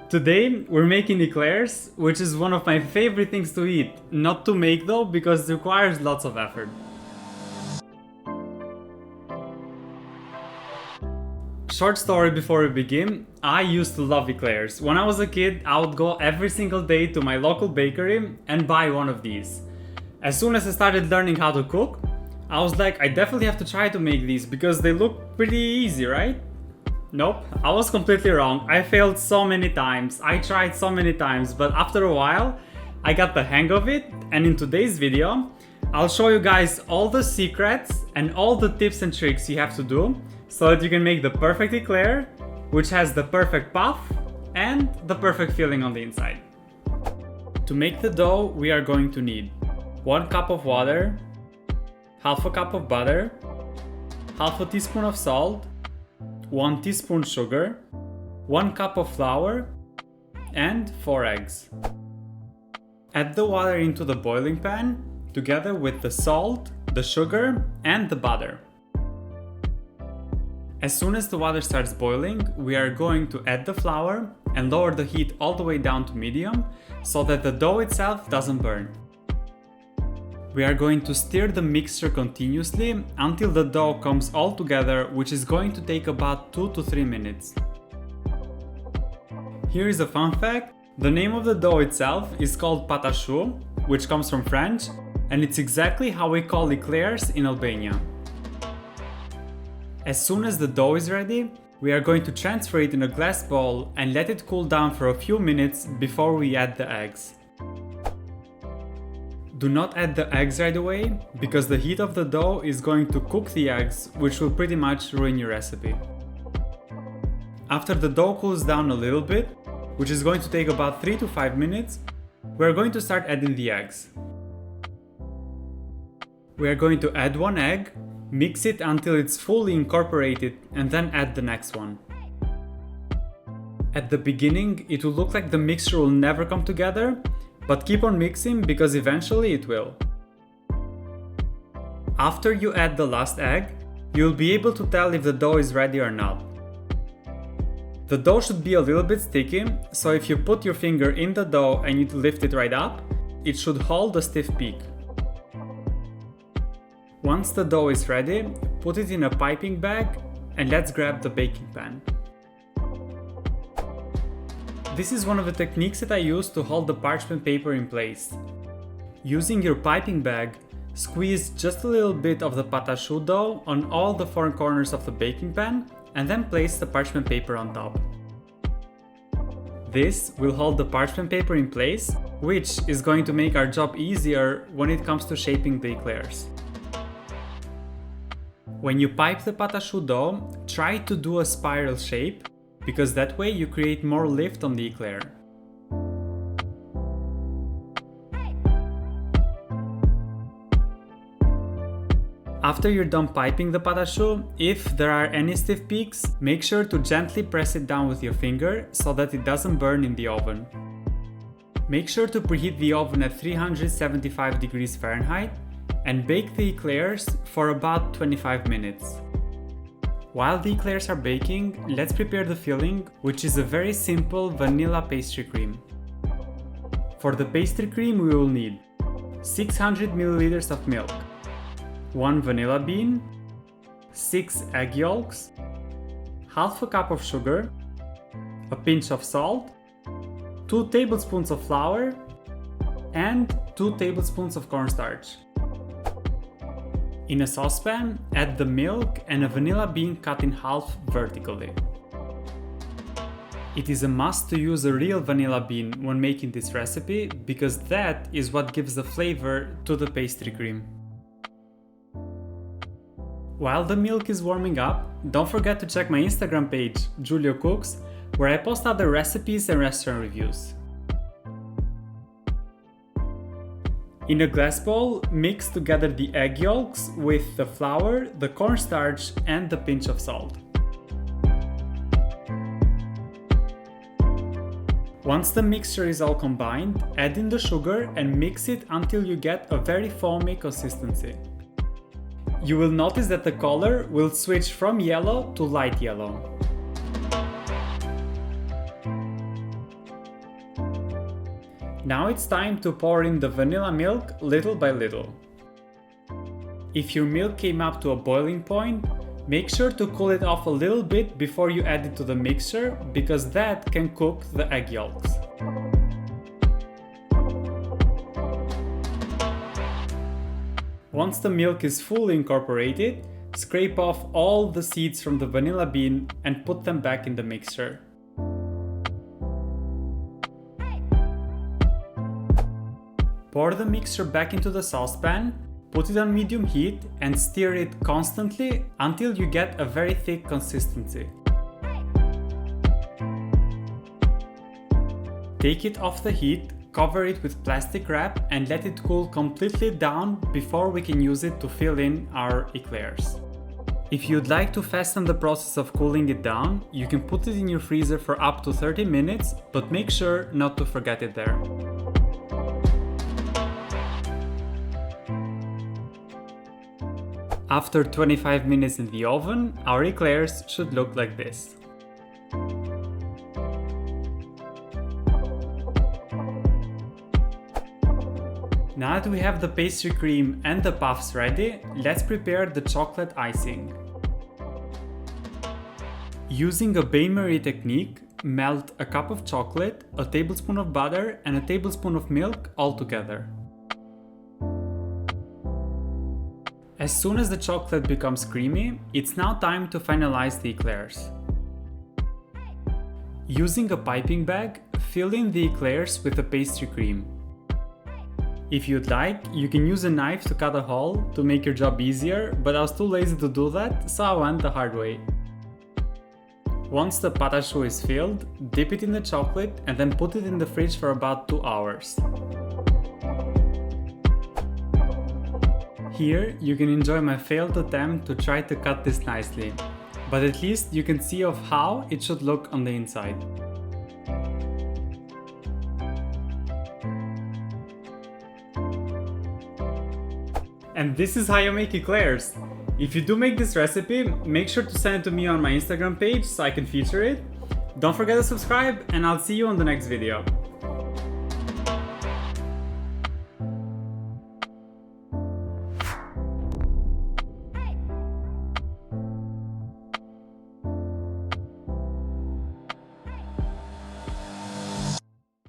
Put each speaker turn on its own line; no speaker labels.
Today we're making eclairs, which is one of my favorite things to eat. Not to make though, because it requires lots of effort. Short story before we begin, I used to love eclairs. When I was a kid, I would go every single day to my local bakery and buy one of these. As soon as I started learning how to cook, I was like, I definitely have to try to make these because they look pretty easy, right? Nope, I was completely wrong. I failed so many times, I tried so many times, but after a while, I got the hang of it, and in today's video, I'll show you guys all the secrets and all the tips and tricks you have to do so that you can make the perfect eclair, which has the perfect puff and the perfect filling on the inside. To make the dough, we are going to need 1 cup of water, half a cup of butter, half a teaspoon of salt, 1 teaspoon sugar, 1 cup of flour, and 4 eggs. Add the water into the boiling pan together with the salt, the sugar, and the butter. As soon as the water starts boiling, we are going to add the flour and lower the heat all the way down to medium so that the dough itself doesn't burn. We are going to stir the mixture continuously until the dough comes all together, which is going to take about 2 to 3 minutes. Here is a fun fact: the name of the dough itself is called Pâte, which comes from French, and it's exactly how we call eclairs in Albania. As soon as the dough is ready, we are going to transfer it in a glass bowl and let it cool down for a few minutes before we add the eggs. Do not add the eggs right away, because the heat of the dough is going to cook the eggs, which will pretty much ruin your recipe. After the dough cools down a little bit, which is going to take about 3 to 5 minutes, we are going to start adding the eggs. We are going to add 1 egg, mix it until it's fully incorporated, and then add the next one. At the beginning, it will look like the mixture will never come together, but keep on mixing because eventually it will. After you add the last egg, you'll be able to tell if the dough is ready or not. The dough should be a little bit sticky, so if you put your finger in the dough and you lift it right up, it should hold a stiff peak. Once the dough is ready, put it in a piping bag and let's grab the baking pan. This is one of the techniques that I use to hold the parchment paper in place. Using your piping bag, squeeze just a little bit of the pâte dough on all the 4 corners of the baking pan and then place the parchment paper on top. This will hold the parchment paper in place, which is going to make our job easier when it comes to shaping the eclairs. When you pipe the pâte dough, try to do a spiral shape, because that way you create more lift on the eclair. After you're done piping the pâte, if there are any stiff peaks, make sure to gently press it down with your finger so that it doesn't burn in the oven. Make sure to preheat the oven at 375 degrees Fahrenheit and bake the eclairs for about 25 minutes. While the eclairs are baking, let's prepare the filling, which is a very simple vanilla pastry cream. For the pastry cream we will need 600 ml of milk, 1 vanilla bean, 6 egg yolks, half a cup of sugar, a pinch of salt, 2 tablespoons of flour, and 2 tablespoons of cornstarch. In a saucepan, add the milk and a vanilla bean cut in half vertically. It is a must to use a real vanilla bean when making this recipe because that is what gives the flavor to the pastry cream. While the milk is warming up, don't forget to check my Instagram page, Giulio Cooks, where I post other recipes and restaurant reviews. In a glass bowl, mix together the egg yolks with the flour, the cornstarch, and the pinch of salt. Once the mixture is all combined, add in the sugar and mix it until you get a very foamy consistency. You will notice that the color will switch from yellow to light yellow. Now it's time to pour in the vanilla milk little by little. If your milk came up to a boiling point, make sure to cool it off a little bit before you add it to the mixture, because that can cook the egg yolks. Once the milk is fully incorporated, scrape off all the seeds from the vanilla bean and put them back in the mixture. Pour the mixture back into the saucepan, put it on medium heat and stir it constantly until you get a very thick consistency. Take it off the heat, cover it with plastic wrap and let it cool completely down before we can use it to fill in our eclairs. If you'd like to fasten the process of cooling it down, you can put it in your freezer for up to 30 minutes, but make sure not to forget it there. After 25 minutes in the oven, our eclairs should look like this. Now that we have the pastry cream and the puffs ready, let's prepare the chocolate icing. Using a bain-marie technique, melt a cup of chocolate, a tablespoon of butter and a tablespoon of milk all together. As soon as the chocolate becomes creamy, it's now time to finalize the eclairs. Using a piping bag, fill in the eclairs with the pastry cream. If you'd like, you can use a knife to cut a hole to make your job easier, but I was too lazy to do that, so I went the hard way. Once the pâte choux is filled, dip it in the chocolate and then put it in the fridge for about 2 hours. Here, you can enjoy my failed attempt to try to cut this nicely, but at least you can see of how it should look on the inside. And this is how you make eclairs. If you do make this recipe, make sure to send it to me on my Instagram page so I can feature it. Don't forget to subscribe and I'll see you on the next video.